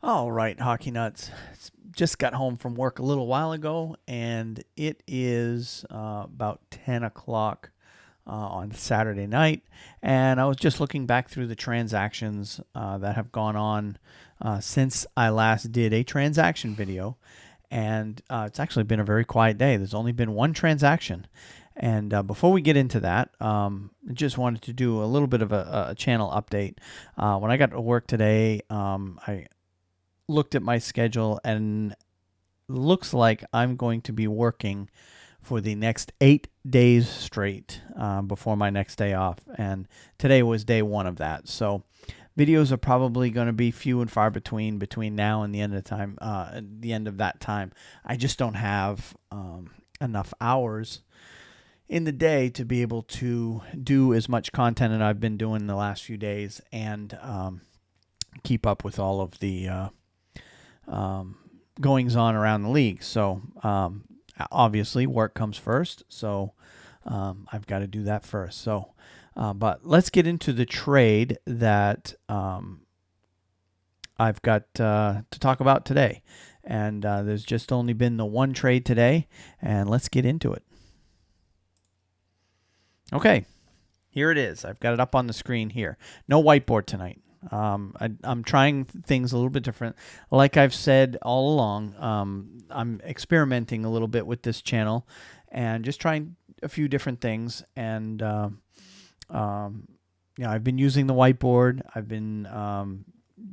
All right, Hockey Nuts. Just got home from work a little while ago, and it is about 10 o'clock on Saturday night. And I was just looking back through the transactions that have gone on since I last did a transaction video. And it's actually been a very quiet day. There's only been one transaction. And before we get into that, I just wanted to do a little bit of a channel update. When I got to work today, I looked at my schedule and looks like I'm going to be working for the next 8 days straight before my next day off. And today was day one of that. So videos are probably going to be few and far between now and the end of time. The end of that time, I just don't have enough hours in the day to be able to do as much content as I've been doing the last few days and keep up with all of the goings on around the league. So obviously work comes first. So I've got to do that first. So, but let's get into the trade that I've got to talk about today. And there's just only been the one trade today, and let's get into it. Okay, here it is. I've got it up on the screen here. No whiteboard tonight. I'm trying things a little bit different. Like I've said all along, I'm experimenting a little bit with this channel and just trying a few different things. And, I've been using the whiteboard. I've been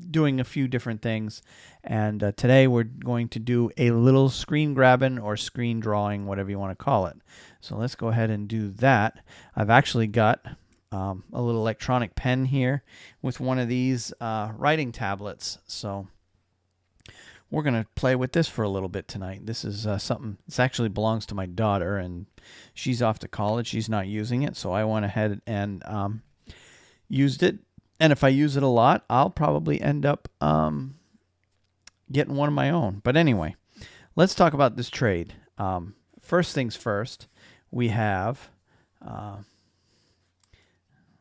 doing a few different things. And today we're going to do a little screen grabbing or screen drawing, whatever you want to call it. So let's go ahead and do that. I've actually got a little electronic pen here with one of these writing tablets. So we're going to play with this for a little bit tonight. This is something, this actually belongs to my daughter, and she's off to college. She's not using it, so I went ahead and used it. And if I use it a lot, I'll probably end up getting one of my own. But anyway, let's talk about this trade. First things first, we have...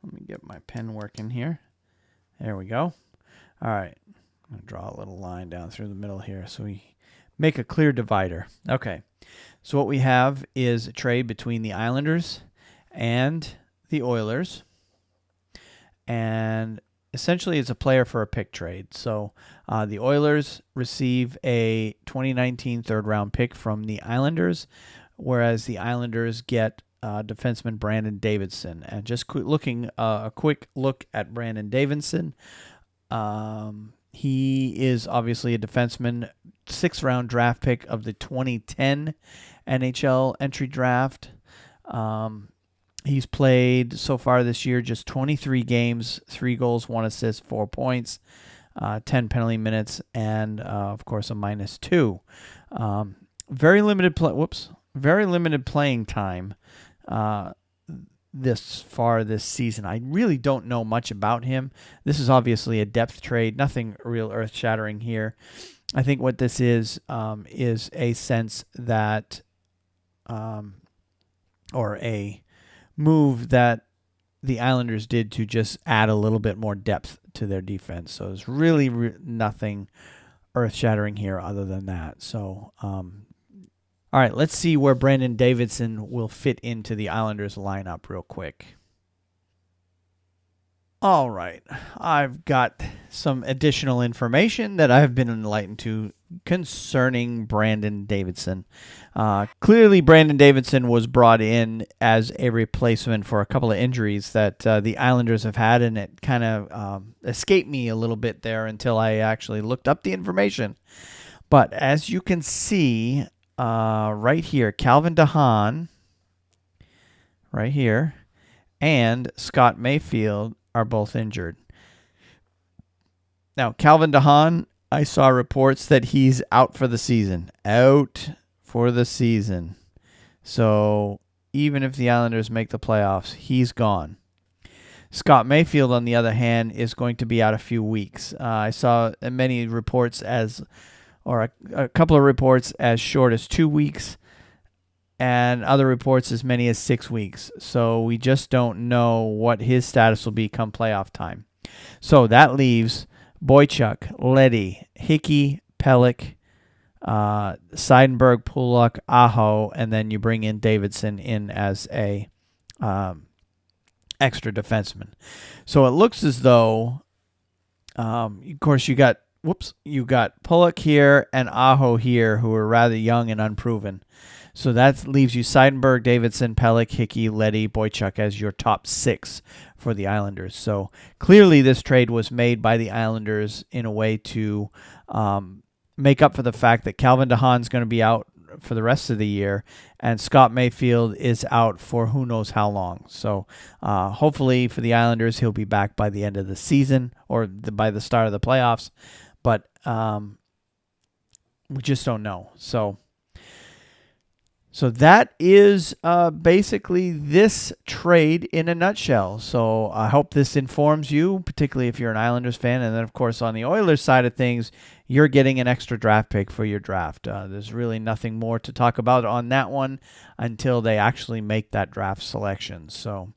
let me get my pen working here. There we go. All right. I'm going to draw a little line down through the middle here so we make a clear divider. Okay. So what we have is a trade between the Islanders and the Oilers. And essentially it's a player for a pick trade. So the Oilers receive a 2019 third-round pick from the Islanders, whereas the Islanders get defenseman Brandon Davidson. And just a quick look at Brandon Davidson. He is obviously a defenseman, 6th-round draft pick of the 2010 NHL entry draft. He's played so far this year just 23 games, 3 goals, 1 assist, 4 points, 10 penalty minutes, and of course a -2. Very limited playing time this season. I really don't know much about him. This is obviously a depth trade, nothing real earth-shattering here. I think what this is a sense that, or a move that the Islanders did to just add a little bit more depth to their defense. So there's really nothing earth-shattering here other than that. So, all right, let's see where Brandon Davidson will fit into the Islanders lineup real quick. All right, I've got some additional information that I've been enlightened to concerning Brandon Davidson. Clearly, Brandon Davidson was brought in as a replacement for a couple of injuries that the Islanders have had, and it kind of escaped me a little bit there until I actually looked up the information. But as you can see, right here, Calvin DeHaan, right here, and Scott Mayfield are both injured. Now, Calvin DeHaan, I saw reports that he's out for the season. Out for the season. So even if the Islanders make the playoffs, he's gone. Scott Mayfield, on the other hand, is going to be out a few weeks. I saw many reports a couple of reports as short as 2 weeks, and other reports as many as 6 weeks. So we just don't know what his status will be come playoff time. So that leaves Boychuk, Leddy, Hickey, Pellick, Seidenberg, Pulak, Aho, and then you bring in Davidson in as a extra defenseman. So it looks as though, of course, you got Pulak here and Aho here, who are rather young and unproven. So that leaves you Seidenberg, Davidson, Pellick, Hickey, Leddy, Boychuk as your top 6 for the Islanders. So clearly this trade was made by the Islanders in a way to make up for the fact that Calvin DeHaan's going to be out for the rest of the year, and Scott Mayfield is out for who knows how long. So hopefully for the Islanders, he'll be back by the end of the season or by the start of the playoffs. But we just don't know. So that is basically this trade in a nutshell. So I hope this informs you, particularly if you're an Islanders fan. And then, of course, on the Oilers side of things, you're getting an extra draft pick for your draft. There's really nothing more to talk about on that one until they actually make that draft selection. So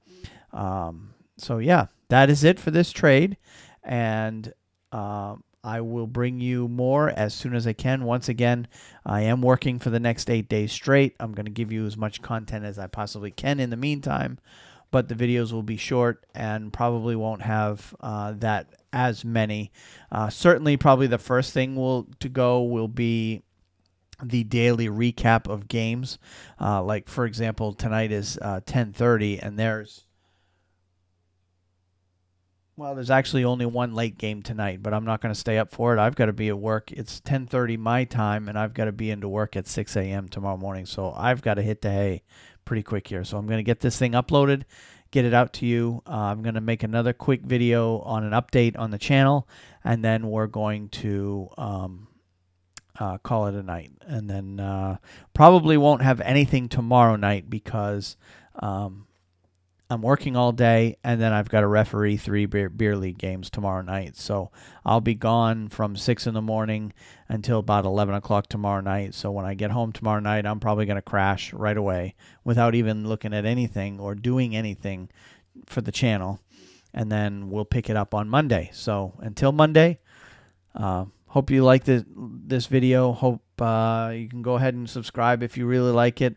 yeah, that is it for this trade. And I will bring you more as soon as I can. Once again, I am working for the next 8 days straight. I'm going to give you as much content as I possibly can in the meantime, but the videos will be short and probably won't have that as many. Certainly, probably the first thing to go will be the daily recap of games. Like, for example, tonight is 10:30, and there's actually only one late game tonight, but I'm not going to stay up for it. I've got to be at work. It's 10:30 my time, and I've got to be into work at 6 a.m. tomorrow morning. So I've got to hit the hay pretty quick here. So I'm going to get this thing uploaded, get it out to you. I'm going to make another quick video on an update on the channel, and then we're going to call it a night. And then probably won't have anything tomorrow night because I'm working all day, and then I've got to referee 3 beer league games tomorrow night. So I'll be gone from 6 in the morning until about 11 o'clock tomorrow night. So when I get home tomorrow night, I'm probably going to crash right away without even looking at anything or doing anything for the channel. And then we'll pick it up on Monday. So until Monday, hope you like this video. Hope you can go ahead and subscribe if you really like it.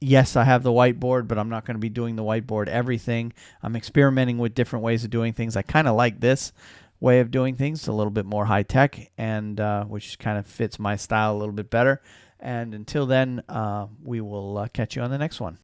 Yes, I have the whiteboard, but I'm not going to be doing the whiteboard everything. I'm experimenting with different ways of doing things. I kind of like this way of doing things. It's a little bit more high tech, and which kind of fits my style a little bit better. And until then, we will catch you on the next one.